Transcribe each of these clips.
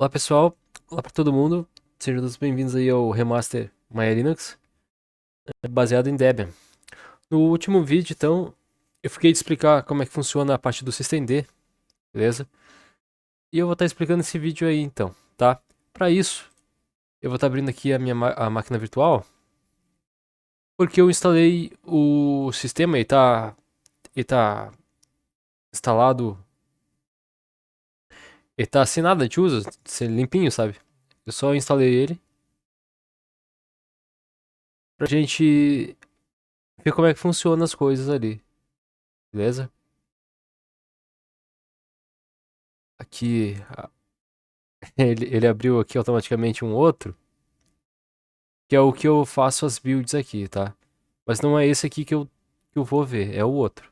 Olá pessoal, olá para todo mundo, sejam todos bem-vindos aí ao Remaster Maya Linux, baseado em Debian. No último vídeo, então, eu fiquei de explicar como é que funciona a parte do systemd, beleza? E eu vou estar explicando esse vídeo aí então, tá? Para isso, eu vou estar abrindo aqui a máquina virtual, porque eu instalei o sistema e tá instalado, e tá sem nada de uso, sem limpinho, sabe? Eu só instalei ele pra gente ver como é que funciona as coisas ali, beleza? Aqui, ele abriu aqui automaticamente um outro, que é o que eu faço as builds aqui, tá? Mas não é esse aqui que eu vou ver, é o outro.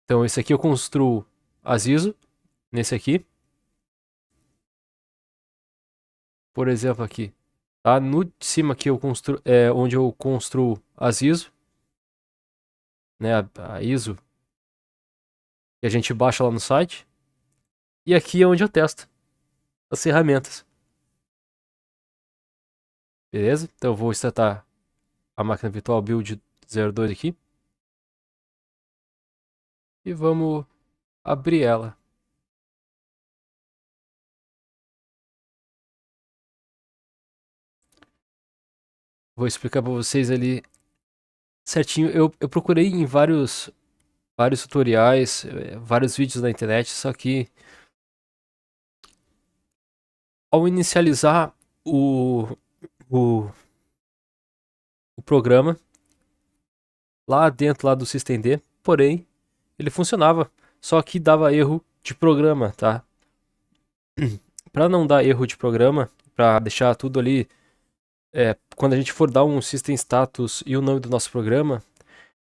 Então esse aqui eu construo as ISO, nesse aqui, por exemplo aqui. Tá? No de cima aqui eu construo, é onde eu construo as ISO, né? A ISO que a gente baixa lá no site. E aqui é onde eu testo as ferramentas, beleza? Então eu vou startar a máquina virtual build 02 aqui. E vamos abrir ela. Vou explicar para vocês ali certinho. Eu procurei em vários tutoriais, vários vídeos na internet, só que ao inicializar o, o, o programa lá dentro lá do systemd, porém, ele funcionava, só que dava erro de programa, tá? Para não dar erro de programa, para deixar tudo ali, quando a gente for dar um system status e o nome do nosso programa,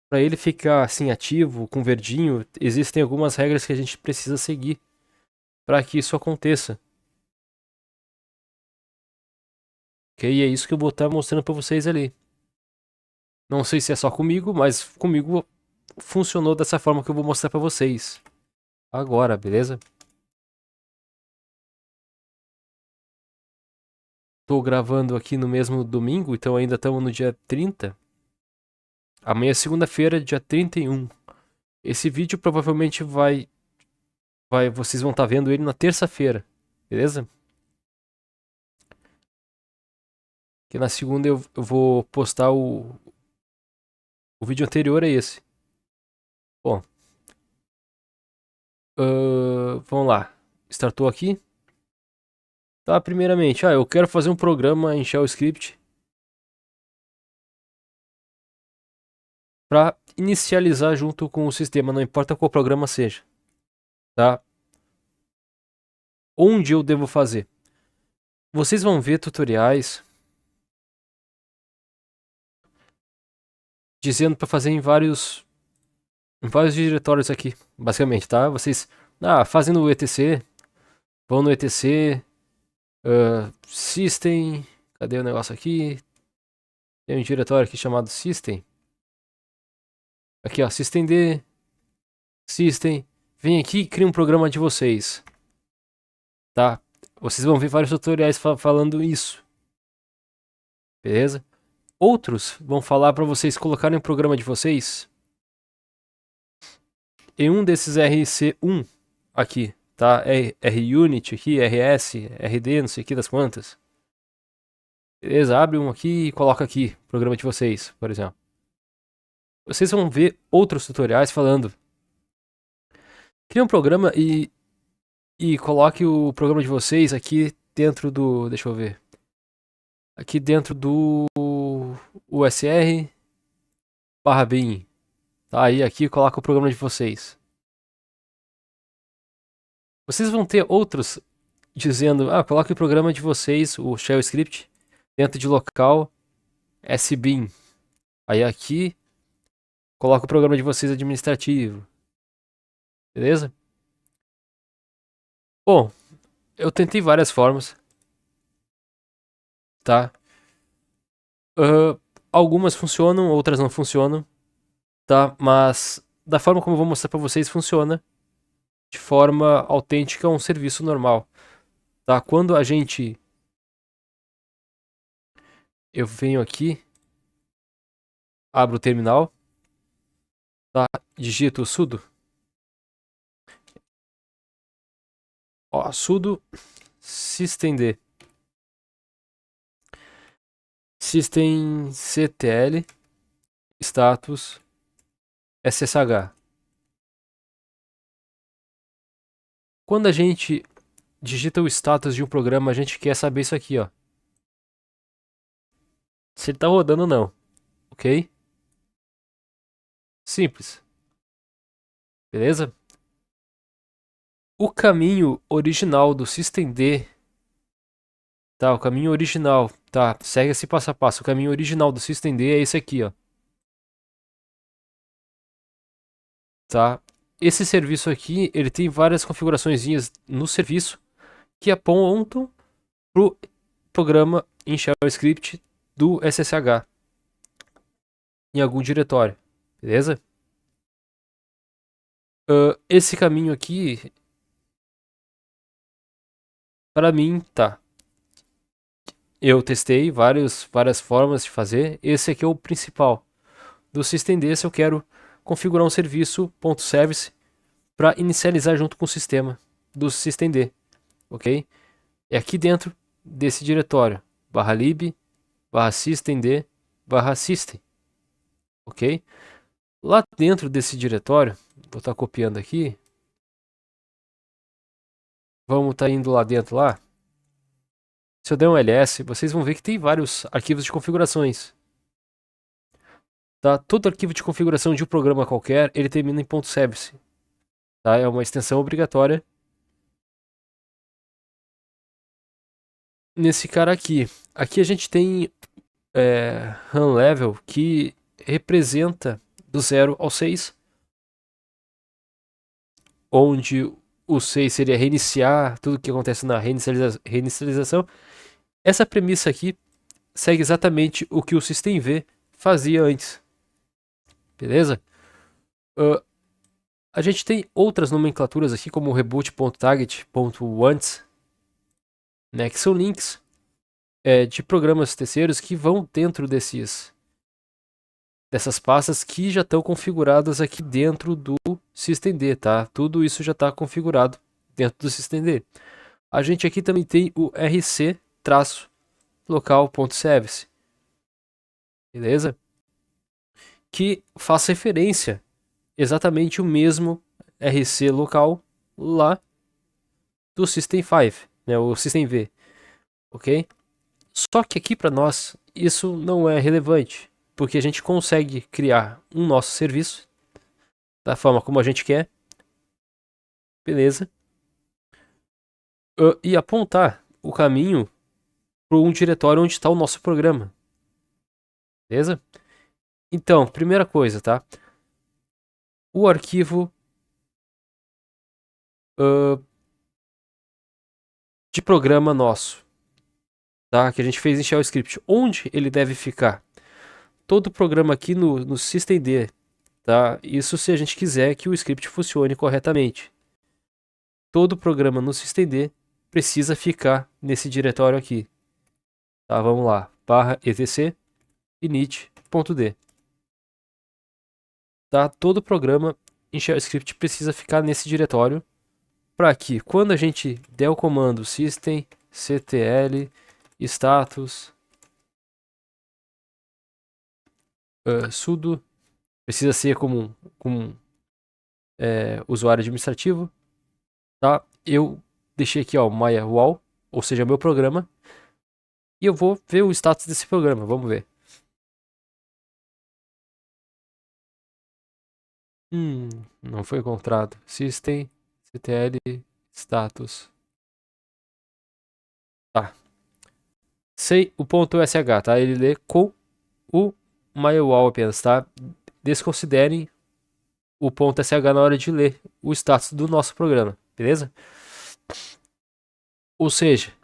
para ele ficar assim ativo, com verdinho, existem algumas regras que a gente precisa seguir para que isso aconteça. Ok? E é isso que eu vou estar mostrando para vocês ali. Não sei se é só comigo, mas comigo funcionou dessa forma que eu vou mostrar pra vocês agora, beleza? Tô gravando aqui no mesmo domingo, então ainda estamos no dia 30. Amanhã é segunda-feira, dia 31. Esse vídeo provavelmente vocês vão estar vendo ele na terça-feira, beleza? Que na segunda eu vou postar o vídeo anterior a esse. Bom, vamos lá. Startou aqui. Tá, primeiramente, eu quero fazer um programa em Shell Script para inicializar junto com o sistema, não importa qual programa seja, tá? Onde eu devo fazer? Vocês vão ver tutoriais dizendo para fazer em vários diretórios aqui, basicamente, tá? Vocês fazem no etc, vão no etc, system, cadê o negócio aqui? Tem um diretório aqui chamado system. Aqui, ó, systemd, system. Vem aqui e cria um programa de vocês, tá? Vocês vão ver vários tutoriais falando isso, beleza? Outros vão falar para vocês colocarem o programa de vocês em um desses RC1 aqui, tá? RUnit aqui, RS, RD, não sei o que das quantas. Beleza? Abre um aqui e coloca aqui o programa de vocês, por exemplo. Vocês vão ver outros tutoriais falando. Cria um programa e coloque o programa de vocês aqui dentro do. Deixa eu ver. Aqui dentro do USR barra bin. Tá? Aí aqui coloca o programa de vocês. Vocês vão ter outros dizendo, coloque o programa de vocês, o shell script, dentro de local sbin. Aí aqui, coloca o programa de vocês administrativo. Beleza? Bom, eu tentei várias formas, tá? Uh, Algumas funcionam, outras não funcionam, tá? Mas da forma como eu vou mostrar pra vocês, funciona. de forma autêntica a um serviço normal. Tá? Quando eu venho aqui, abro o terminal, tá? Digito sudo. Ó, sudo systemd systemctl status ssh. Quando a gente digita o status de um programa, a gente quer saber isso aqui, ó. Se ele tá rodando ou não, ok? Simples, beleza? O caminho original do systemd, tá? O caminho original, tá? Segue esse passo a passo. O caminho original do systemd é esse aqui, ó. Tá? Esse serviço aqui, ele tem várias configuraçõezinhas no serviço que apontam pro programa em shell script do SSH em algum diretório, beleza? Esse caminho aqui, para mim, tá. Eu testei várias formas de fazer. Esse aqui é o principal. Do systemd, se eu quero configurar um serviço .service para inicializar junto com o sistema do systemd, ok? É aqui dentro desse diretório, /lib, /systemd, /system, ok? Lá dentro desse diretório, vou estar copiando aqui, vamos estar indo lá dentro lá. Se eu der um ls, vocês vão ver que tem vários arquivos de configurações. Tá? Todo arquivo de configuração de um programa qualquer, ele termina em .service. Tá? É uma extensão obrigatória. Nesse cara aqui. Aqui a gente tem run level que representa do 0 ao 6. Onde o 6 seria reiniciar tudo que acontece na reinicialização. Essa premissa aqui segue exatamente o que o systemv fazia antes. Beleza? A gente tem outras nomenclaturas aqui, como reboot.target.once, né, que são links de programas terceiros que vão dentro dessas pastas que já estão configuradas aqui dentro do systemd, tá? Tudo isso já está configurado dentro do systemd. A gente aqui também tem o rc-local.service, beleza? Que faz referência exatamente o mesmo rc local lá do system5, né, o systemv, ok? Só que aqui para nós isso não é relevante, porque a gente consegue criar um nosso serviço da forma como a gente quer, beleza? E apontar o caminho para um diretório onde está o nosso programa, beleza? Então, primeira coisa, tá? O arquivo de programa nosso, tá? Que a gente fez em Shell Script, onde ele deve ficar? Todo programa aqui no systemd, tá? Isso se a gente quiser que o script funcione corretamente. Todo programa no systemd precisa ficar nesse diretório aqui. Tá, vamos lá. /etc init.d. Tá? Todo programa em Shell Script precisa ficar nesse diretório para que quando a gente der o comando systemctl status sudo, precisa ser como usuário administrativo, tá? Eu deixei aqui, ó, my wall, ou seja, meu programa, e eu vou ver o status desse programa, vamos ver. Não foi encontrado. Systemctl status. Tá. Sei o ponto .sh, tá? Ele lê com o my wall apenas, tá? Desconsiderem o ponto .sh na hora de ler o status do nosso programa, beleza? Ou seja,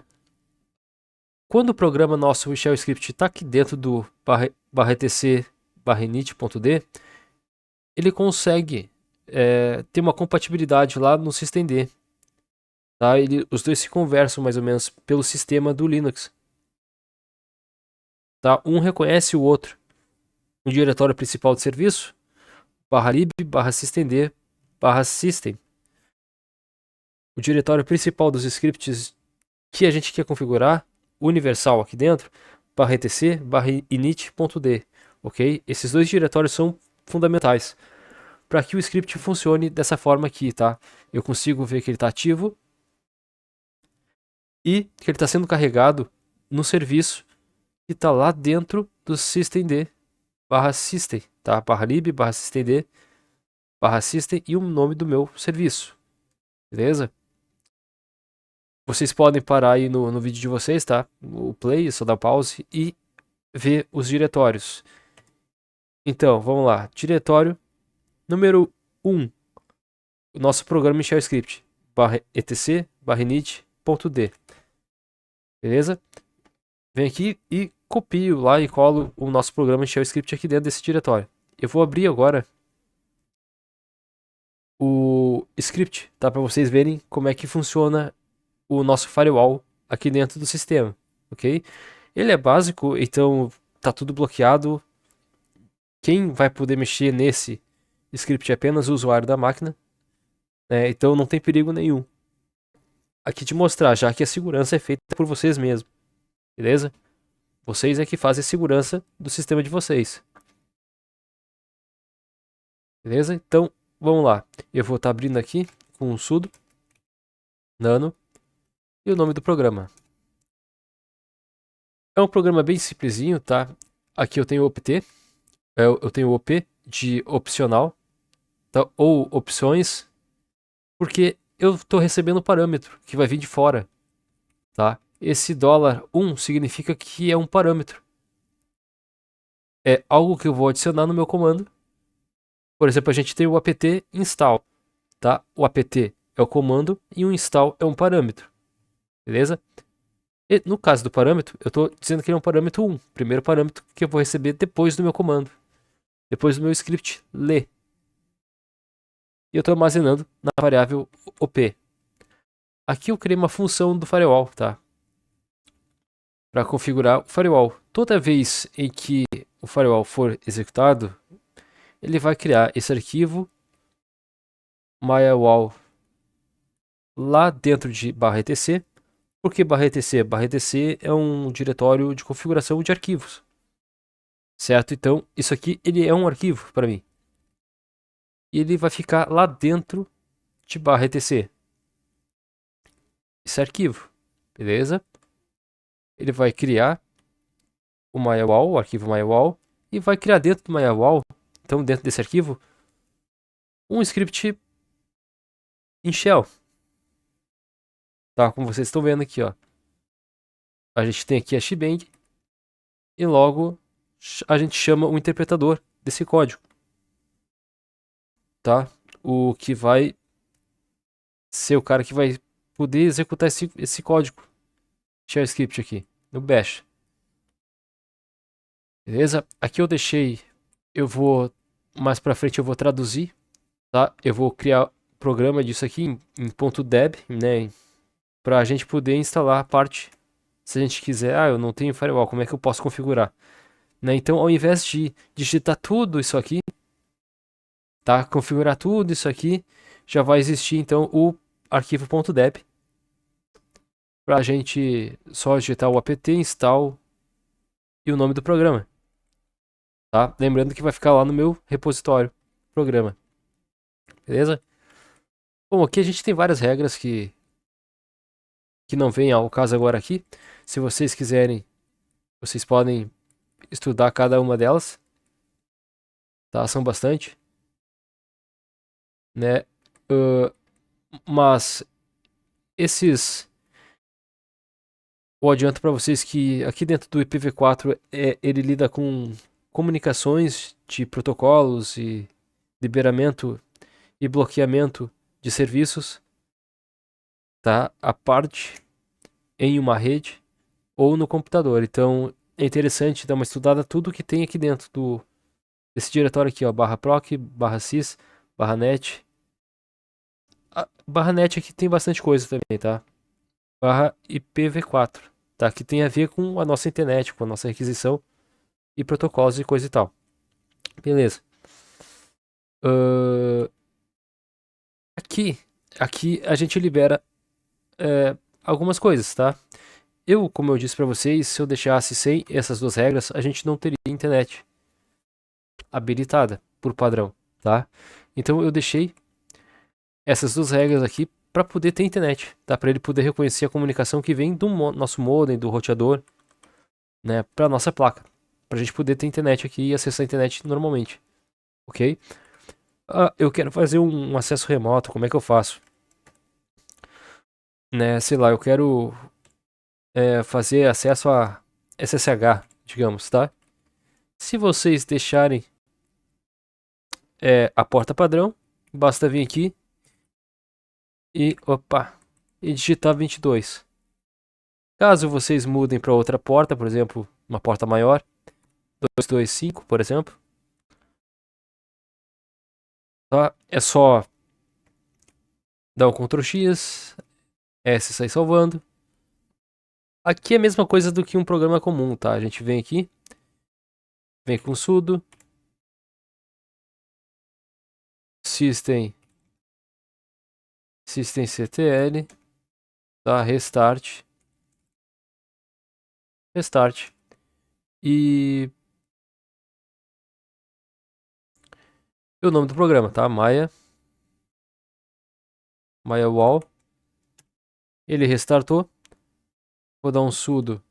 quando o programa nosso, o Shell Script, está aqui dentro do /etc init.d, ele consegue tem uma compatibilidade lá no systemd. Tá? Os dois se conversam mais ou menos pelo sistema do Linux. Tá? Um reconhece o outro. Um diretório principal de serviço, /lib, /systemd, /system. O diretório principal dos scripts que a gente quer configurar, universal aqui dentro, /etc, /init.d. Ok? Esses dois diretórios são fundamentais para que o script funcione dessa forma aqui, tá? Eu consigo ver que ele está ativo e que ele está sendo carregado no serviço que está lá dentro do systemd /system, tá? /lib, /systemd, /system e o nome do meu serviço, beleza? Vocês podem parar aí no vídeo de vocês, tá? O play, só dar pause e ver os diretórios. Então, vamos lá. Diretório número 1. O nosso programa em shell script. /etc, /init.d. Beleza? Vem aqui e copio lá e colo o nosso programa em shell script aqui dentro desse diretório. Eu vou abrir agora o script, tá? Para vocês verem como é que funciona o nosso firewall aqui dentro do sistema, ok? Ele é básico, então tá tudo bloqueado. Quem vai poder mexer nesse script é apenas o usuário da máquina, né? Então não tem perigo nenhum. Aqui te mostrar, já que a segurança é feita por vocês mesmos, beleza? Vocês é que fazem a segurança do sistema de vocês. Beleza? Então, vamos lá. Eu vou estar abrindo aqui com o sudo nano e o nome do programa. É um programa bem simplesinho, tá? Aqui eu tenho opt, eu tenho op de opcional, tá? Ou opções, porque eu estou recebendo parâmetro que vai vir de fora, tá? Esse $1 significa que é um parâmetro. É algo que eu vou adicionar no meu comando. Por exemplo, a gente tem o apt install, tá? O apt é o comando e o install é um parâmetro, beleza? E no caso do parâmetro, eu estou dizendo que ele é um parâmetro 1, primeiro parâmetro que eu vou receber depois do meu comando, depois do meu script ler. E eu estou armazenando na variável op. Aqui eu criei uma função do firewall, tá? Para configurar o firewall. Toda vez em que o firewall for executado, ele vai criar esse arquivo firewall lá dentro de /etc. Por que /etc? /etc é um diretório de configuração de arquivos, certo? Então isso aqui ele é um arquivo para mim e ele vai ficar lá dentro de /etc. Esse arquivo, beleza? Ele vai criar o firewall, o arquivo firewall, e vai criar dentro do firewall, então dentro desse arquivo, um script em shell. Tá, como vocês estão vendo aqui, ó. A gente tem aqui a shebang e logo a gente chama o interpretador desse código, tá? O que vai ser o cara que vai poder executar esse código shell script aqui no bash. Beleza? Aqui eu deixei, eu vou mais para frente eu vou traduzir, tá? Eu vou criar programa disso aqui em .deb, né? Para a gente poder instalar a parte. Se a gente quiser, eu não tenho firewall, como é que eu posso configurar? Né? Então, ao invés de digitar tudo isso aqui, tá? Configurar tudo isso aqui, já vai existir então o arquivo .deb para a gente só digitar o apt install e o nome do programa, tá? Lembrando que vai ficar lá no meu repositório programa, beleza? Bom, aqui a gente tem várias regras que não vem ao caso agora aqui. Se vocês quiserem, vocês podem estudar cada uma delas, tá? São bastante, né? Mas esses eu adianto para vocês que aqui dentro do IPv4 ele lida com comunicações de protocolos e liberamento e bloqueamento de serviços, tá? A parte em uma rede ou no computador. Então é interessante dar uma estudada tudo que tem aqui dentro desse diretório aqui, ó, /proc, /sys, barra net. A barra net aqui tem bastante coisa também, tá? Barra IPv4, tá? Que tem a ver com a nossa internet, com a nossa requisição e protocolos e coisa e tal. Beleza. Ahn, aqui, aqui a gente libera algumas coisas, tá? Como eu disse pra vocês, se eu deixasse sem essas duas regras, a gente não teria internet habilitada por padrão, tá? Então eu deixei essas duas regras aqui para poder ter internet, tá? Para ele poder reconhecer a comunicação que vem do nosso modem, do roteador, né, para nossa placa, para a gente poder ter internet aqui e acessar a internet normalmente, ok? Eu quero fazer um acesso remoto, como é que eu faço? Né, sei lá, eu quero fazer acesso a SSH, digamos, tá? Se vocês deixarem a porta padrão, basta vir aqui e digitar 22. Caso vocês mudem para outra porta, por exemplo, uma porta maior, 225, por exemplo, tá? É só dar um Ctrl X, S sair salvando. Aqui é a mesma coisa do que um programa comum, tá? A gente vem aqui, vem com sudo, systemctl, tá? Restart, e o nome do programa, tá? Maya wall. Ele restartou. Vou dar um sudo.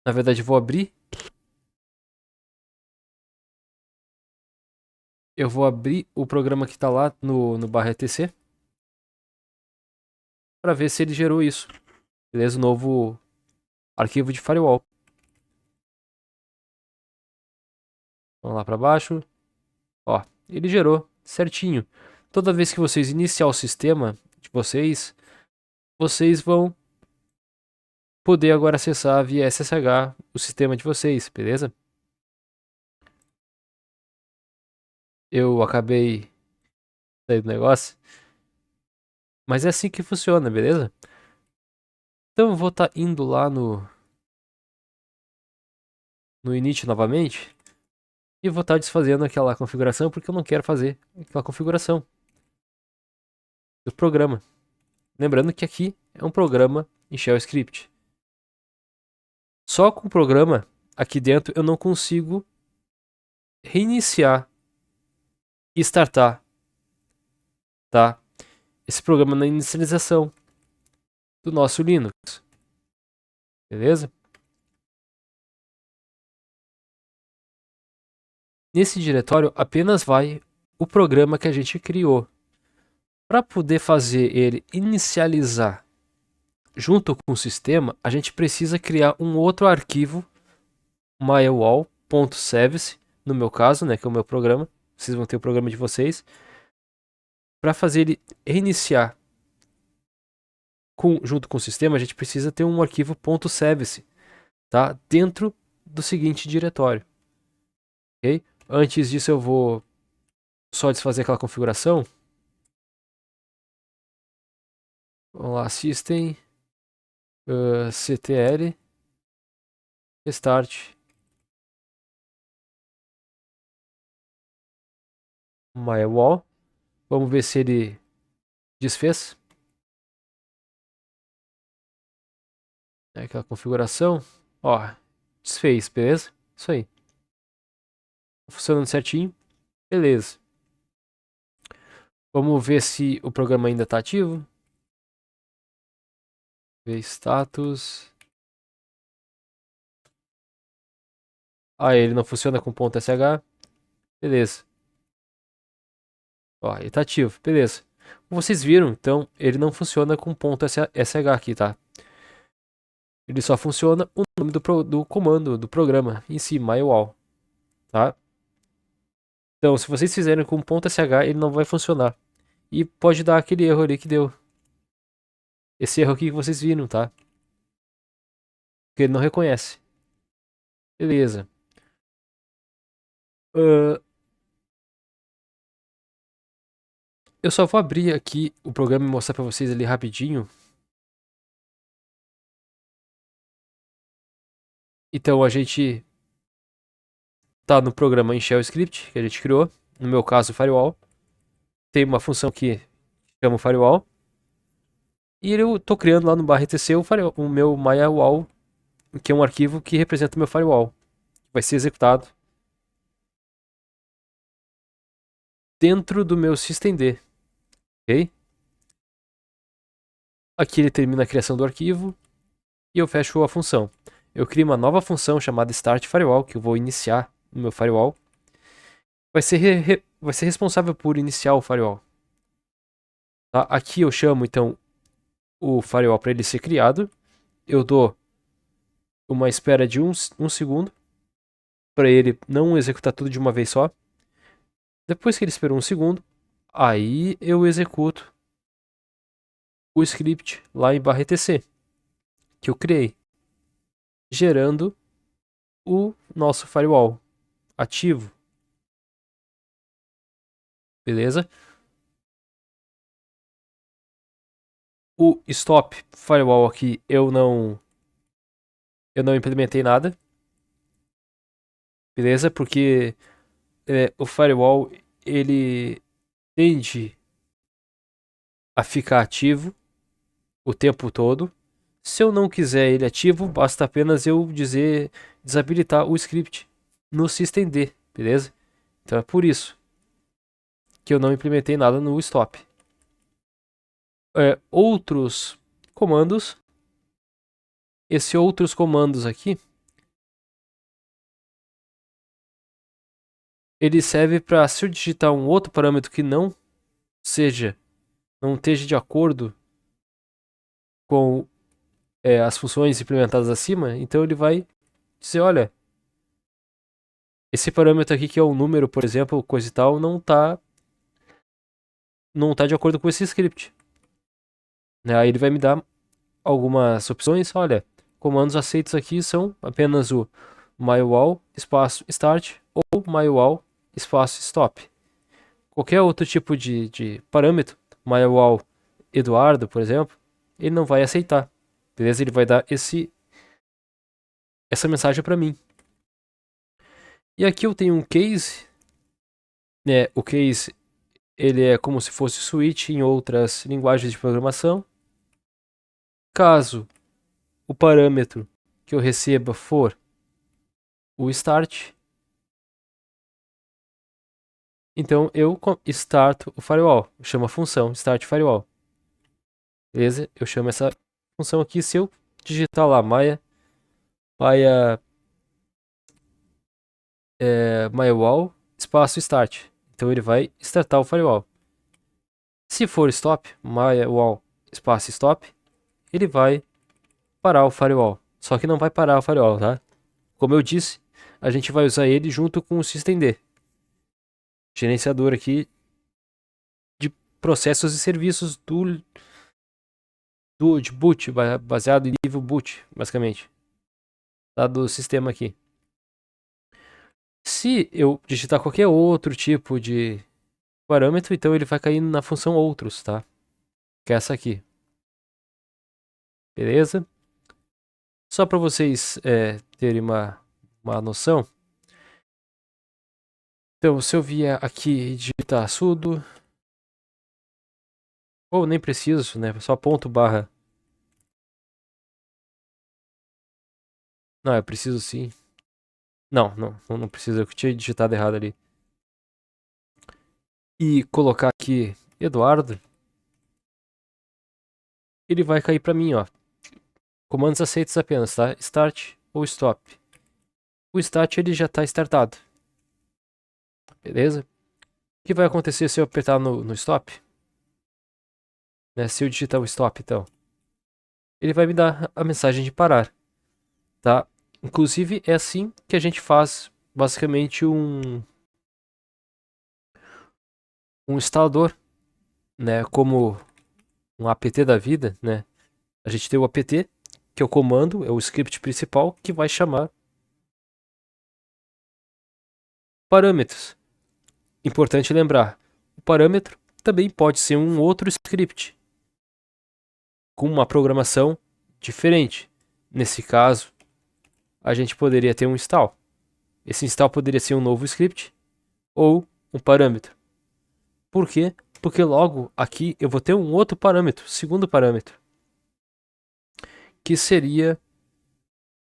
Na verdade, vou abrir. Eu vou abrir o programa que está lá no barra etc para ver se ele gerou isso. Beleza? O novo arquivo de firewall. Vamos lá para baixo. Ó, ele gerou certinho. Toda vez que vocês iniciar o sistema de vocês, vocês vão poder agora acessar via SSH o sistema de vocês, beleza? Eu acabei sair do negócio, mas é assim que funciona, beleza? Então eu vou estar indo lá no init novamente e vou estar desfazendo aquela configuração porque eu não quero fazer aquela configuração do programa. Lembrando que aqui é um programa em Shell Script. Só com o programa aqui dentro eu não consigo reiniciar e startar, tá? Esse programa na inicialização do nosso Linux, beleza? Nesse diretório apenas vai o programa que a gente criou. Para poder fazer ele inicializar junto com o sistema, a gente precisa criar um outro arquivo mywall.service, no meu caso, né, que é o meu programa. Vocês vão ter o programa de vocês. Para fazer ele reiniciar junto com o sistema, a gente precisa ter um arquivo .service, tá? Dentro do seguinte diretório, ok? Antes disso eu vou só desfazer aquela configuração. Vamos lá, system ctl restart mywall. Vamos ver se ele desfez aquela configuração. Ó, desfez, beleza? Isso aí. Funcionando certinho. Beleza. Vamos ver se o programa ainda está ativo. Ver status. Ele não funciona com .sh. Beleza. Ó, ele tá ativo. Beleza. Como vocês viram, então, ele não funciona com .sh aqui, tá? Ele só funciona o nome do comando, do programa em si, mywall, tá? Então, se vocês fizerem com .sh, ele não vai funcionar. E pode dar aquele erro ali que deu. Esse erro aqui que vocês viram, tá? Porque ele não reconhece. Beleza. Eu só vou abrir aqui o programa e mostrar para vocês ali rapidinho. Então a gente tá no programa em Shell Script que a gente criou, no meu caso Firewall. Tem uma função que chama Firewall. E eu tô criando lá no /etc o meu MyWall, que é um arquivo que representa o meu firewall. Vai ser executado dentro do meu systemd. Ok? Aqui ele termina a criação do arquivo e eu fecho a função. Eu crio uma nova função chamada Start Firewall, que eu vou iniciar no meu firewall. Vai ser responsável por iniciar o firewall. Tá? Aqui eu chamo então o firewall para ele ser criado. Eu dou uma espera de um segundo para ele não executar tudo de uma vez só. Depois que ele esperou um segundo, aí eu executo o script lá em /etc que eu criei, gerando o nosso firewall ativo. Beleza? O stop firewall aqui eu não implementei nada. Beleza? Porque o firewall ele tende a ficar ativo o tempo todo. Se eu não quiser ele ativo, basta apenas eu dizer desabilitar o script no systemd, beleza? Então é por isso que eu não implementei nada no stop. Outros comandos, esses outros comandos aqui, ele serve para se eu digitar um outro parâmetro que não esteja de acordo com as funções implementadas acima, então ele vai dizer, olha, esse parâmetro aqui que é um número, por exemplo, coisa e tal, não tá de acordo com esse script. Né? Aí ele vai me dar algumas opções, olha, comandos aceitos aqui são apenas o mywall espaço start ou mywall espaço stop. Qualquer outro tipo de parâmetro, mywall Eduardo, por exemplo, ele não vai aceitar. Beleza? Ele vai dar essa mensagem para mim. E aqui eu tenho um case, né? O case ele é como se fosse switch em outras linguagens de programação. Caso o parâmetro que eu receba for o start, então eu starto o firewall. Eu chamo a função start firewall. Beleza? Eu chamo essa função aqui. Se eu digitar lá mywall espaço start, então ele vai startar o firewall. Se for stop, mywall espaço stop, ele vai parar o firewall. Só que não vai parar o firewall, tá? Como eu disse, a gente vai usar ele junto com o systemd, gerenciador aqui de processos e serviços de boot, baseado em nível boot, basicamente, tá? Do sistema aqui. Se eu digitar qualquer outro tipo de parâmetro, então ele vai cair na função outros, tá? Que é essa aqui. Beleza? Só para vocês terem uma noção. Então, se eu vier aqui e digitar sudo, ou nem preciso, né? Só ponto barra. Não, eu preciso sim. Não precisa, eu tinha digitado errado ali. E colocar aqui Eduardo, ele vai cair para mim, ó. Comandos aceitos apenas, tá? Start ou stop. O start ele já está startado. Beleza? O que vai acontecer se eu apertar no stop? Né? Se eu digitar o stop, então. Ele vai me dar a mensagem de parar. Tá? Inclusive, é assim que a gente faz, basicamente, um instalador. Né? Como um apt da vida, né? A gente tem o apt, que é o comando, é o script principal, que vai chamar parâmetros. Importante lembrar, o parâmetro também pode ser um outro script com uma programação diferente. Nesse caso, a gente poderia ter um install. Esse install poderia ser um novo script ou um parâmetro. Por quê? Porque logo aqui eu vou ter um outro parâmetro, segundo parâmetro, que seria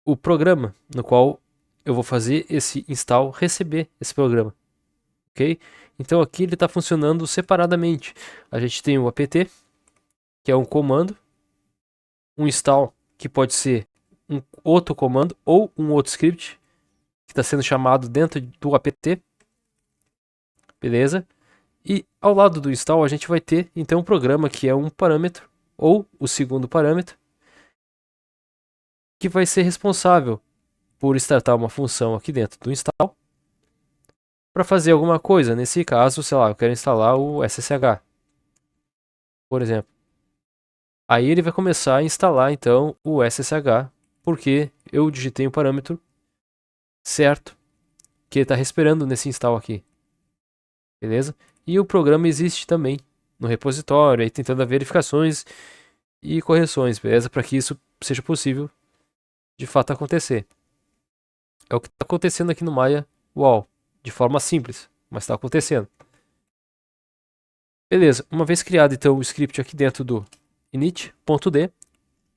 o programa, no qual eu vou fazer esse install receber esse programa. Ok? Então aqui ele está funcionando separadamente. A gente tem o apt, que é um comando, um install, que pode ser um outro comando ou um outro script, que está sendo chamado dentro do apt. Beleza? E ao lado do install a gente vai ter então um programa que é um parâmetro, ou o segundo parâmetro, que vai ser responsável por startar uma função aqui dentro do install para fazer alguma coisa. Nesse caso, sei lá, eu quero instalar o SSH, por exemplo. Aí ele vai começar a instalar então o SSH, porque eu digitei o parâmetro certo que ele está esperando nesse install aqui. Beleza? E o programa existe também no repositório, aí tentando verificações e correções, beleza? Para que isso seja possível de fato acontecer. É o que está acontecendo aqui no Maya Wall, de forma simples, mas está acontecendo. Beleza, uma vez criado então o script aqui dentro do init.d,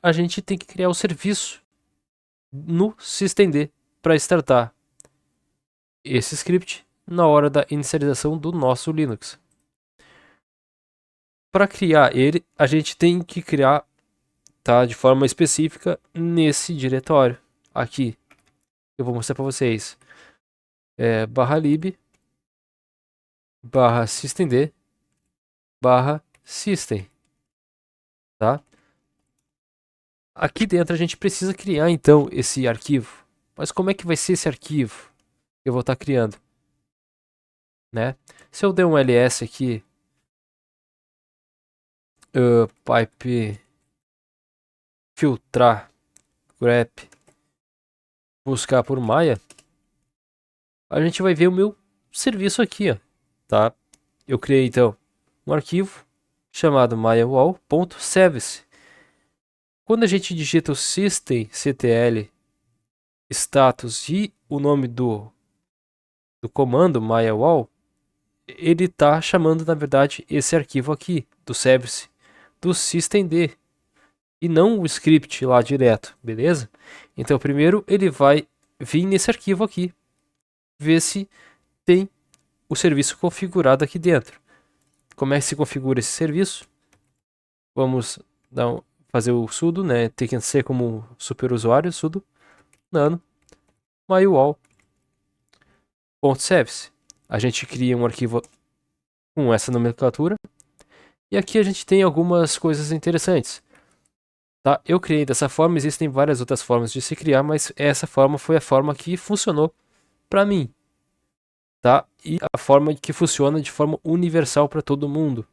a gente tem que criar o serviço no systemd para startar esse script na hora da inicialização do nosso Linux. Para criar ele, a gente tem que criar, tá, de forma específica nesse diretório aqui. Eu vou mostrar para vocês. /lib /systemd /system, tá? Aqui dentro a gente precisa criar então esse arquivo. Mas como é que vai ser esse arquivo que eu vou estar criando? Né? Se eu der um ls aqui, pipe filtrar grep buscar por Maya, a gente vai ver o meu serviço aqui, ó, tá? Eu criei então um arquivo chamado mayawall.service. Quando a gente digita o systemctl status e o nome do comando mayawall, ele está chamando na verdade esse arquivo aqui do service do systemd e não o script lá direto, beleza? Então primeiro ele vai vir nesse arquivo aqui, ver se tem o serviço configurado aqui dentro. Como é que se configura esse serviço? Vamos fazer o sudo, né? Tem que ser como superusuário, sudo nano mayawall.service. A gente cria um arquivo com essa nomenclatura. E aqui a gente tem algumas coisas interessantes. Tá? Eu criei dessa forma, existem várias outras formas de se criar, mas essa forma foi a forma que funcionou para mim. Tá? E a forma que funciona de forma universal para todo mundo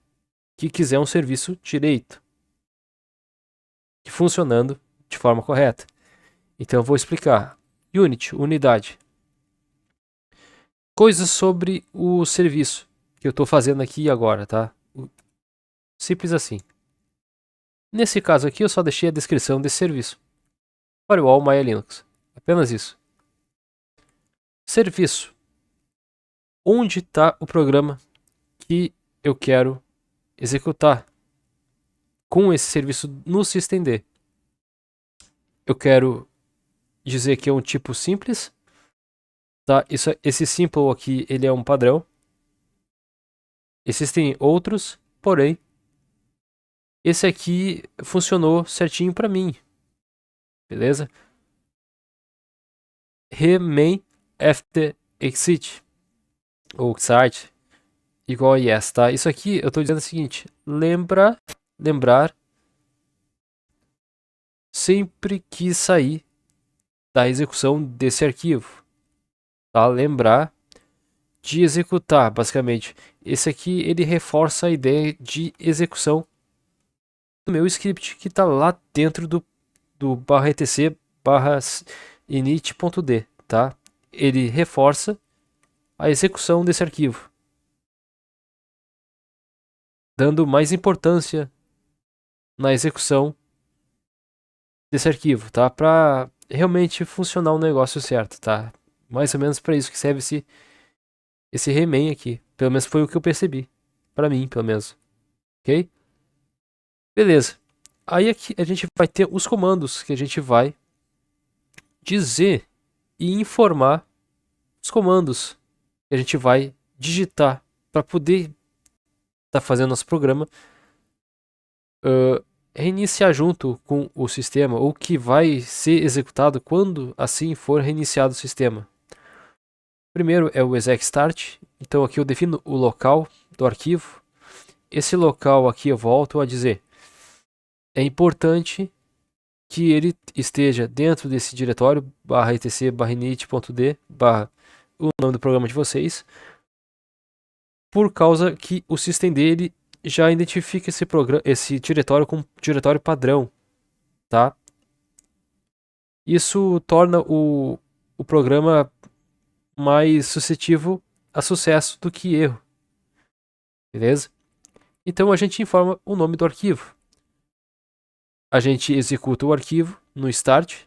que quiser um serviço direito, funcionando de forma correta. Então eu vou explicar. Unity, unidade. Coisas sobre o serviço que eu estou fazendo aqui agora, tá? Simples assim. Nesse caso aqui eu só deixei a descrição desse serviço. Firewall Maya Linux. Apenas isso. Serviço. Onde está o programa que eu quero executar com esse serviço no systemd? Eu quero dizer que é um tipo simples, tá? Esse simple aqui ele é um padrão. Existem outros, porém esse aqui funcionou certinho para mim, beleza? Remain after exit ou exit igual a yes, tá? Isso aqui eu estou dizendo o seguinte: lembrar sempre que sair da execução desse arquivo, tá? Lembrar de executar, basicamente. Esse aqui ele reforça a ideia de execução do meu script que está lá dentro do /etc init.d, tá? Ele reforça a execução desse arquivo. dando mais importância na execução desse arquivo, tá? Para realmente funcionar o negócio certo, tá? Mais ou menos para isso que serve esse reman aqui. Pelo menos foi o que eu percebi. Para mim, pelo menos. Ok? Beleza. Aí aqui a gente vai ter os comandos que a gente vai dizer e informar os comandos que a gente vai digitar para poder estar fazendo nosso programa reiniciar junto com o sistema, ou que vai ser executado quando assim for reiniciado o sistema. Primeiro é o exec start, então aqui eu defino o local do arquivo. Esse local aqui eu volto a dizer, é importante que ele esteja dentro desse diretório /etc/init.d o nome do programa de vocês, por causa que o systemd ele já identifica esse diretório como diretório padrão, tá? Isso torna o programa mais suscetível a sucesso do que erro, beleza? Então a gente informa o nome do arquivo. A gente executa o arquivo no start.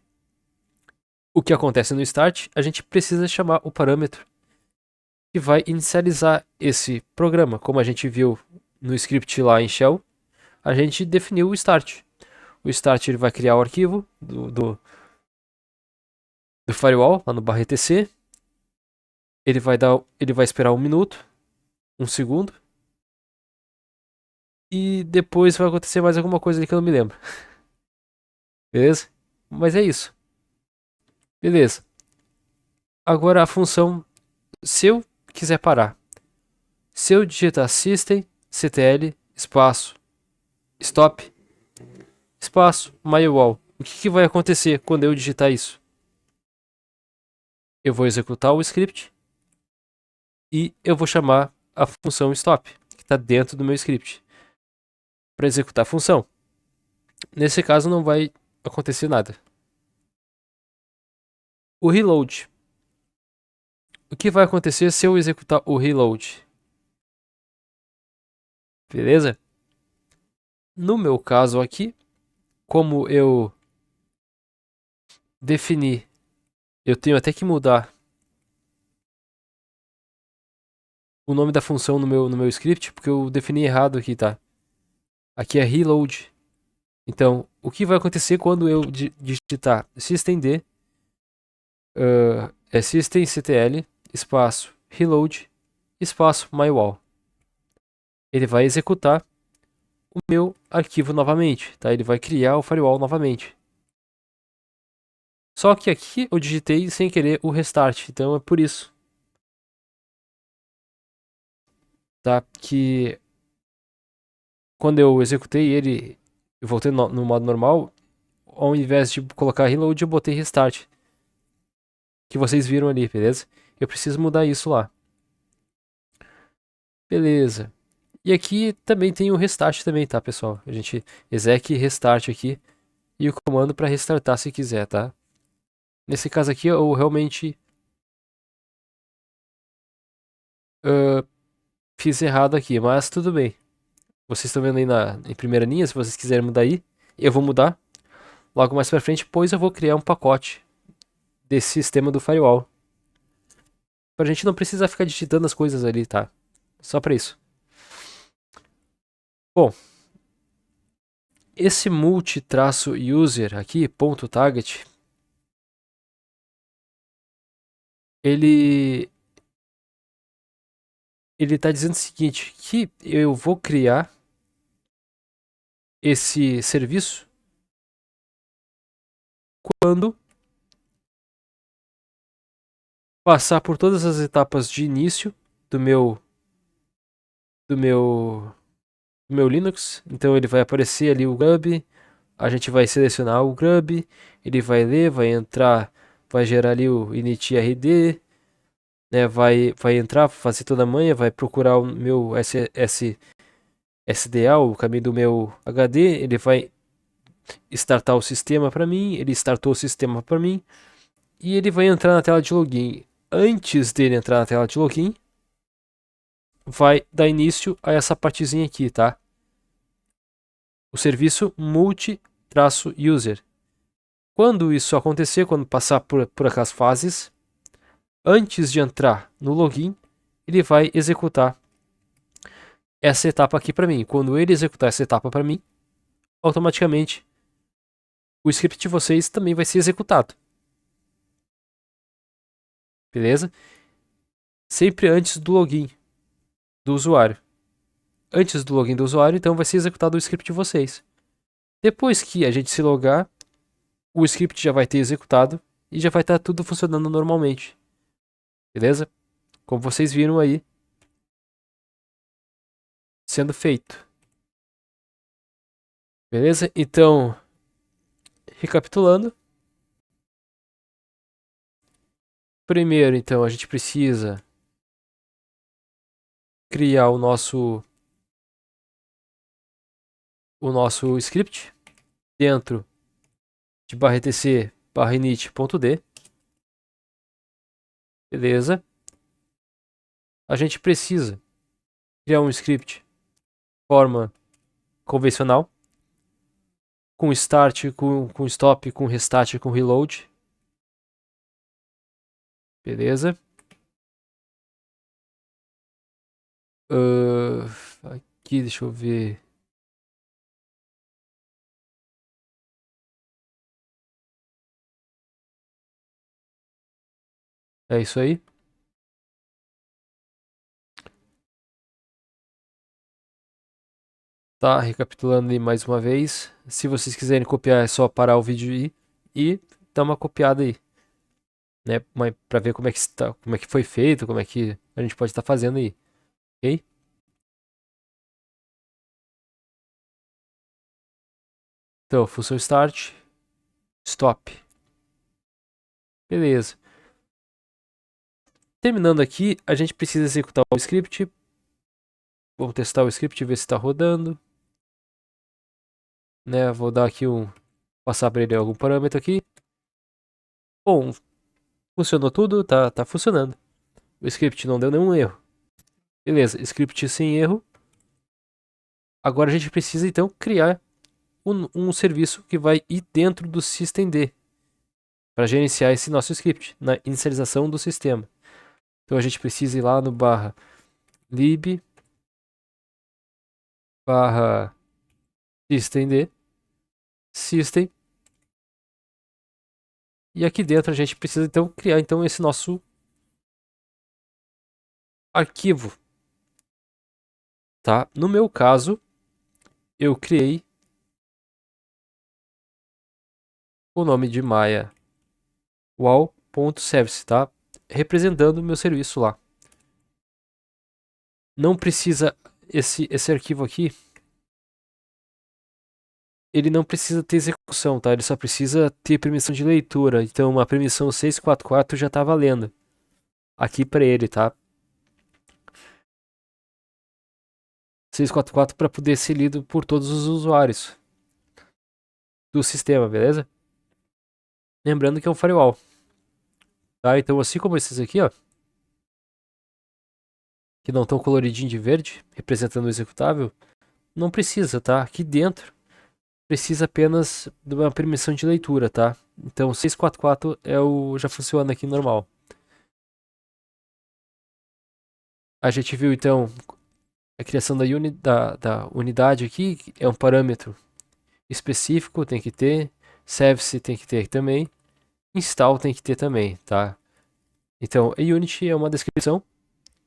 O que acontece no start? A gente precisa chamar o parâmetro que vai inicializar esse programa. Como a gente viu no script lá em Shell, a gente definiu o start. O start ele vai criar o arquivo do firewall lá no /etc. Ele vai esperar 1 minuto, 1 segundo. E depois vai acontecer mais alguma coisa ali que eu não me lembro. Beleza? Mas é isso. Beleza. Agora a função, se eu quiser parar, se eu digitar systemctl espaço stop espaço mywall, o que vai acontecer quando eu digitar isso? Eu vou executar o script e eu vou chamar a função stop, que está dentro do meu script, para executar a função. Nesse caso não vai acontecer nada. O reload. O que vai acontecer se eu executar o reload? Beleza? No meu caso aqui, como eu defini, eu tenho até que mudar o nome da função no meu script, porque eu defini errado aqui, tá? Aqui é reload. Então, o que vai acontecer quando eu digitar systemd systemctl espaço reload espaço mywall? Ele vai executar o meu arquivo novamente, tá? Ele vai criar o firewall novamente. Só que aqui eu digitei sem querer o restart, então é por isso, tá? Que quando eu executei ele, eu voltei no modo normal, ao invés de colocar reload, eu botei restart, que vocês viram ali, beleza? Eu preciso mudar isso lá. Beleza. E aqui também tem o restart também, tá, pessoal? A gente exec restart aqui e o comando para restartar se quiser, tá? Nesse caso aqui eu realmente fiz errado aqui, mas tudo bem. Vocês estão vendo aí em primeira linha, se vocês quiserem mudar aí, eu vou mudar logo mais pra frente, pois eu vou criar um pacote desse sistema do firewall. Pra gente não precisar ficar digitando as coisas ali, tá? Só pra isso. Bom, esse multi-user aqui, .target, ele tá dizendo o seguinte, que eu vou criar esse serviço quando passar por todas as etapas de início do meu Linux. Então ele vai aparecer ali o grub, a gente vai selecionar o grub, ele vai ler, vai entrar, vai gerar ali o initRD, né, vai entrar, fazer toda a manha, vai procurar o meu SDA, o caminho do meu HD, ele vai startar o sistema para mim, ele startou o sistema para mim, e ele vai entrar na tela de login. Antes dele entrar na tela de login, vai dar início a essa partezinha aqui, tá? o serviço multi-user. Quando isso acontecer, quando passar por aquelas fases, antes de entrar no login, ele vai executar essa etapa aqui para mim. Quando ele executar essa etapa para mim, automaticamente o script de vocês também vai ser executado. Beleza? Sempre antes do login do usuário. Antes do login do usuário, então vai ser executado o script de vocês. Depois que a gente se logar, o script já vai ter executado e já vai estar tudo funcionando normalmente. Beleza? Como vocês viram aí sendo feito. Beleza? Então, recapitulando. Primeiro, então, a gente precisa criar o nosso script dentro de /etc /init.d. Beleza? A gente precisa criar um script de forma convencional, com start, com stop, com restart, com reload. Beleza? Aqui, deixa eu ver. É isso aí. Tá, recapitulando aí mais uma vez. Se vocês quiserem copiar, é só parar o vídeo e dar uma copiada aí, né? Para ver como é que está, como é que foi feito, como é que a gente pode estar fazendo aí, ok? Então, função start, stop. Beleza. Terminando aqui, a gente precisa executar o script. Vamos testar o script, ver se está rodando. Né, vou dar aqui passar para ele algum parâmetro aqui. Bom, funcionou tudo, tá funcionando. O script não deu nenhum erro. Beleza, script sem erro. Agora a gente precisa então criar um serviço que vai ir dentro do systemd para gerenciar esse nosso script na inicialização do sistema. Então a gente precisa ir lá no /lib /systemd system, e aqui dentro a gente precisa então criar então esse nosso arquivo, tá? No meu caso, eu criei o nome de Maya wall.service, tá? Representando o meu serviço lá. Não precisa esse arquivo aqui, ele não precisa ter execução, tá? Ele só precisa ter permissão de leitura. Então, uma permissão 644 já tá valendo aqui para ele, tá? 644 para poder ser lido por todos os usuários do sistema, beleza? Lembrando que é um firewall, tá? Então, assim como esses aqui, ó, que não estão coloridinho de verde, representando o executável, não precisa, tá? Aqui dentro precisa apenas de uma permissão de leitura, tá? Então 644 já funciona aqui normal. A gente viu então a criação da unidade aqui, que é um parâmetro específico, tem que ter. Service tem que ter também. Install tem que ter também, tá? Então, a Unity é uma descrição.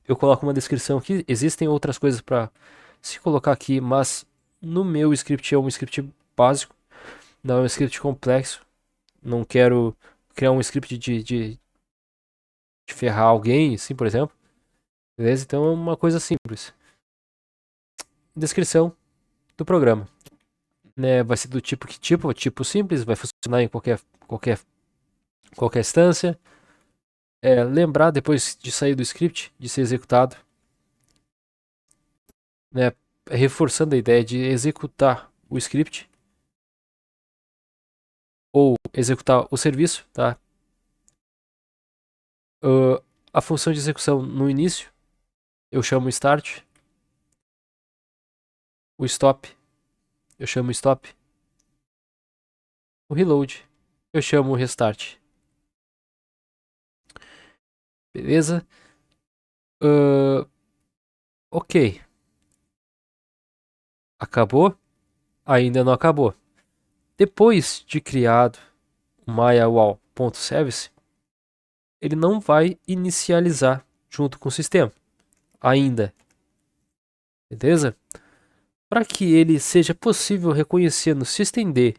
Eu coloco uma descrição aqui. Existem outras coisas para se colocar aqui, mas no meu script é um script básico, não é um script complexo. Não quero criar um script de ferrar alguém, assim, por exemplo. Beleza? Então é uma coisa simples. Descrição do programa. Né? Vai ser do tipo que tipo? Tipo simples, vai funcionar em qualquer instância. Lembrar depois de sair do script, de ser executado, né? Reforçando a ideia de executar o script ou executar o serviço, tá? A função de execução no início eu chamo start, o stop eu chamo stop. O reload, eu chamo restart. Beleza? Ok. Acabou? Ainda não acabou. Depois de criado o MyAwall.service, ele não vai inicializar junto com o sistema. Ainda. Beleza? Para que ele seja possível reconhecer no systemd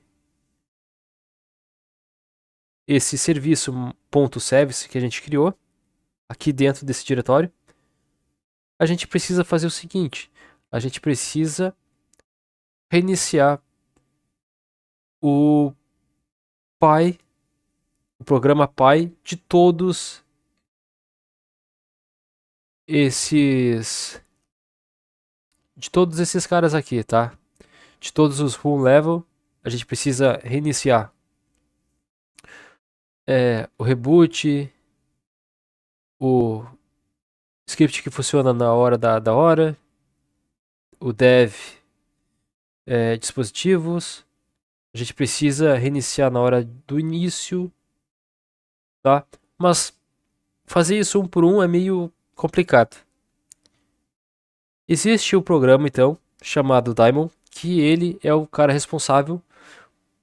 esse serviço .service que a gente criou aqui dentro desse diretório, a gente precisa fazer o seguinte: a gente precisa reiniciar o pai, o programa pai de todos esses caras aqui, tá? De todos os room level, a gente precisa reiniciar o reboot, o script que funciona na hora da hora, o dev dispositivos. A gente precisa reiniciar na hora do início, tá? Mas fazer isso um por um é meio complicado. Existe o programa, então, chamado Daemon, que ele é o cara responsável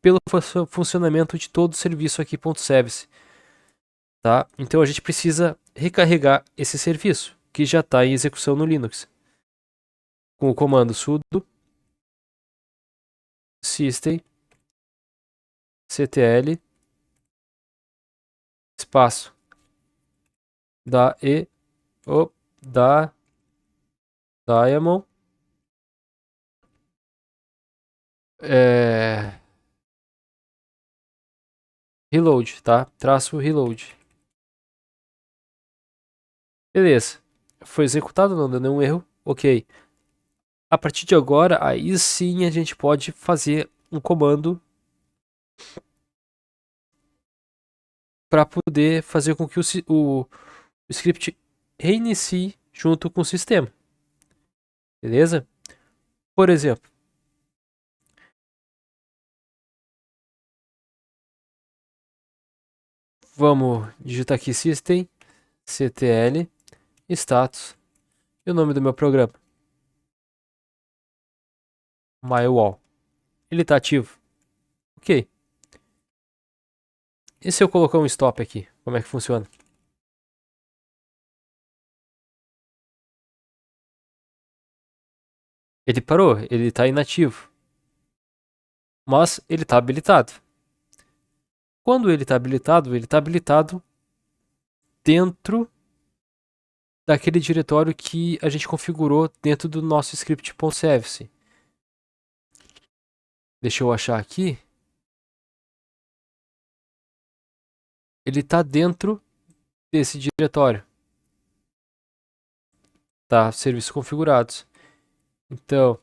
pelo funcionamento de todo o serviço aqui .service, tá? Então a gente precisa recarregar esse serviço, que já está em execução no Linux, com o comando sudo systemctl espaço da Daemon reload, tá? Traço reload. Beleza. Foi executado, não deu nenhum erro. Ok. A partir de agora, aí sim a gente pode fazer um comando para poder fazer com que o script reinicie junto com o sistema. Beleza? Por exemplo, vamos digitar aqui systemctl status e o nome do meu programa. MyWall. Ele está ativo. Ok. E se eu colocar um stop aqui? Como é que funciona? Ele parou, ele está inativo. Mas ele está habilitado. Quando ele está habilitado dentro daquele diretório que a gente configurou dentro do nosso script.service. Deixa eu achar aqui. Ele está dentro desse diretório. Tá? Serviços configurados. Então,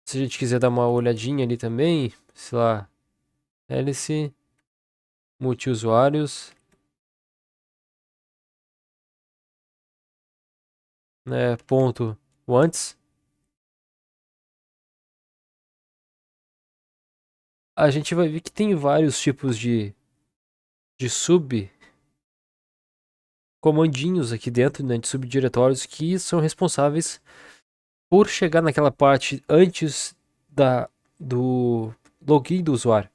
se a gente quiser dar uma olhadinha ali também, sei lá, hélice, multiusuários, né, ponto once, a gente vai ver que tem vários tipos de sub comandinhos aqui dentro, né, de subdiretórios que são responsáveis por chegar naquela parte antes do login do usuário.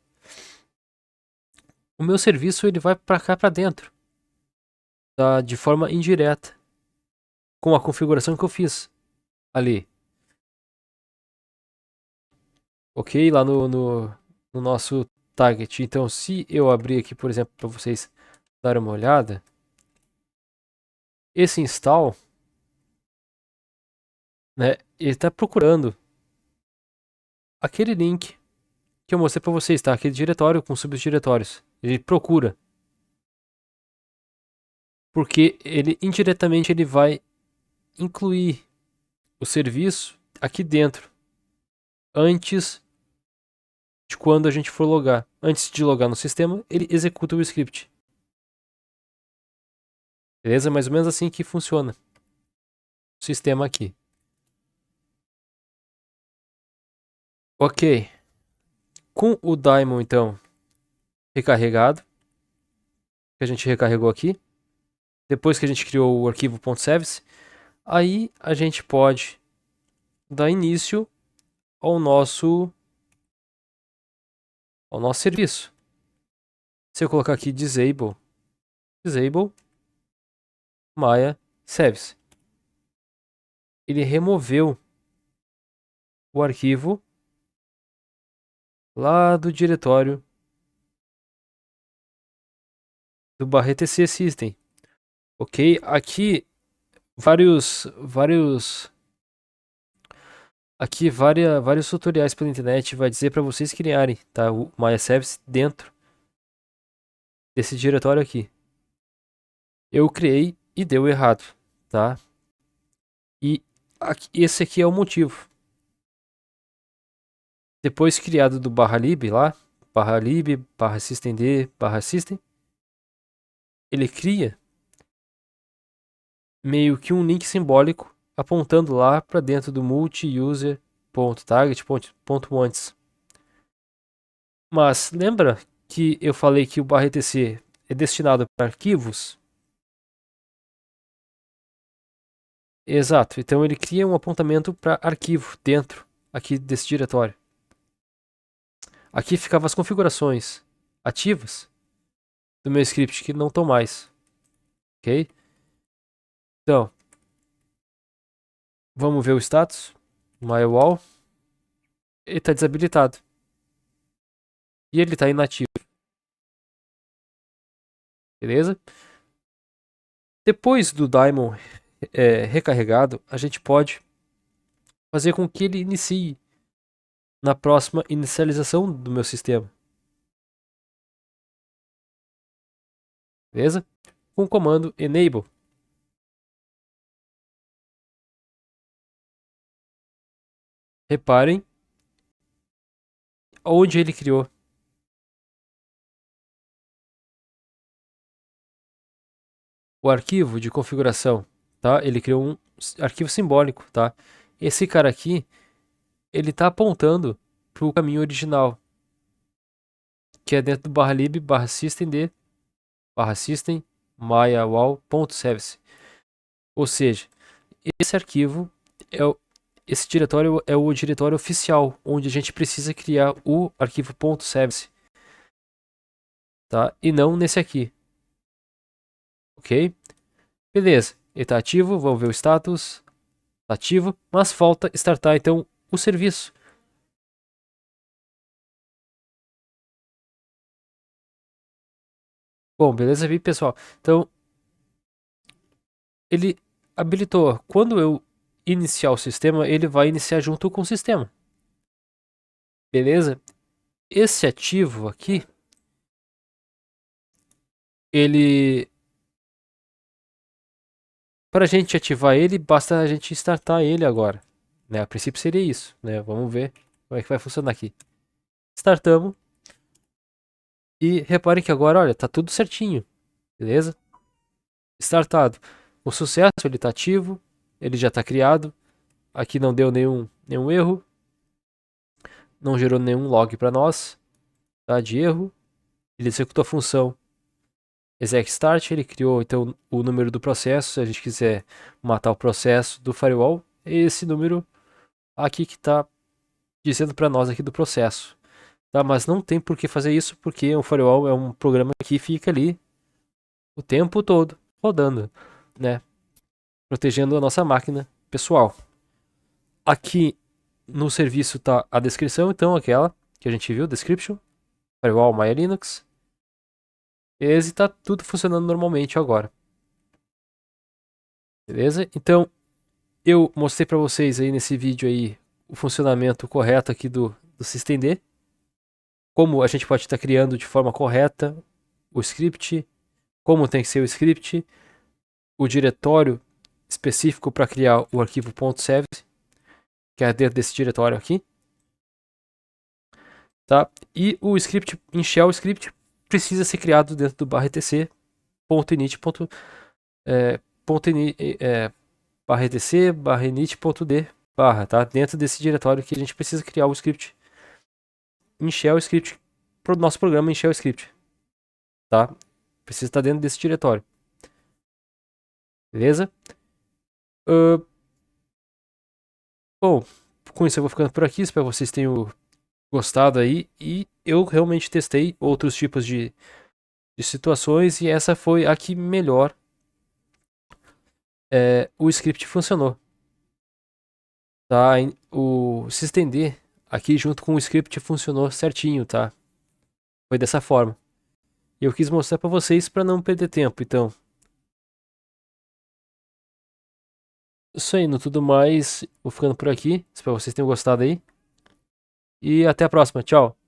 O meu serviço ele vai para cá para dentro, tá? De forma indireta, com a configuração que eu fiz ali. Ok? Lá no nosso target. Então, se eu abrir aqui, por exemplo, para vocês darem uma olhada, esse install, né, ele está procurando aquele link que eu mostrei para vocês, tá? Aquele diretório com subdiretórios. Ele procura. Porque ele indiretamente ele vai incluir o serviço aqui dentro antes de quando a gente for logar. Antes de logar no sistema, ele executa o script. Beleza? Mais ou menos assim que funciona o sistema aqui. Ok. Com o daemon, então, recarregado, que a gente recarregou aqui, depois que a gente criou o arquivo .service, aí a gente pode dar início ao nosso serviço. Se eu colocar aqui disable Maya Service, ele removeu o arquivo lá do diretório do /etc system. Ok? Aqui vários tutoriais pela internet vai dizer para vocês criarem, tá, o Maya Service dentro desse diretório aqui. Eu criei e deu errado, tá? E esse aqui é o motivo. Depois criado do /lib lá, /lib, /systemd, /system, ele cria meio que um link simbólico apontando lá para dentro do multi-user.target.once. Mas lembra que eu falei que o /etc é destinado para arquivos? Exato, então ele cria um apontamento para arquivo dentro aqui desse diretório. Aqui ficavam as configurações ativas do meu script que não estão mais, ok? Então, vamos ver o status, MyWall, ele está desabilitado e ele está inativo, beleza? Depois do daemon recarregado, a gente pode fazer com que ele inicie na próxima inicialização do meu sistema. Beleza? Com o comando enable. Reparem onde ele criou. O arquivo de configuração, tá? Ele criou um arquivo simbólico, tá? Esse cara aqui, ele tá apontando para o caminho original, que é dentro do /lib /systemd /system maya-wall.service. Ou seja, esse arquivo esse diretório é o diretório oficial, onde a gente precisa criar o arquivo .service, tá? E não nesse aqui. Ok? Beleza, ele está ativo, vamos ver o status. Tá ativo, mas falta startar então o serviço. Bom, beleza, vi pessoal. Então, ele habilitou. Quando eu iniciar o sistema, ele vai iniciar junto com o sistema. Beleza? Esse ativo aqui, ele... Para a gente ativar ele, basta a gente startar ele agora. Né? A princípio seria isso. Né? Vamos ver como é que vai funcionar aqui. Startamos. E reparem que agora, olha, tá tudo certinho. Beleza? Startado. O sucesso, ele está ativo. Ele já está criado. Aqui não deu nenhum erro. Não gerou nenhum log para nós. Tá? De erro. Ele executou a função exec start. Ele criou então o número do processo. Se a gente quiser matar o processo do firewall, é esse número aqui que está dizendo para nós aqui do processo. Tá? Mas não tem por que fazer isso, porque o firewall é um programa que fica ali o tempo todo rodando, né? Protegendo a nossa máquina pessoal. Aqui no serviço está a descrição, então, aquela que a gente viu, description, firewall Maya Linux. Esse está tudo funcionando normalmente agora. Beleza? Então, eu mostrei para vocês aí nesse vídeo aí o funcionamento correto aqui do systemd. Como a gente pode estar criando de forma correta o script, como tem que ser o script, o diretório específico para criar o arquivo .service, que é dentro desse diretório aqui. Tá? E o script, em shell, o script precisa ser criado dentro do /etc, .init, /etc, /init.d, tá? Dentro desse diretório que a gente precisa criar o script em Shell Script, pro nosso programa em Shell Script, tá? Precisa estar dentro desse diretório. Beleza? Bom, com isso eu vou ficando por aqui. Espero que vocês tenham gostado aí. E eu realmente testei outros tipos de situações e essa foi a que melhor o script funcionou. Tá? O se estender aqui junto com o script funcionou certinho, tá? Foi dessa forma. E eu quis mostrar para vocês para não perder tempo. Então, isso aí, no tudo mais, vou ficando por aqui. Espero que vocês tenham gostado aí. E até a próxima. Tchau.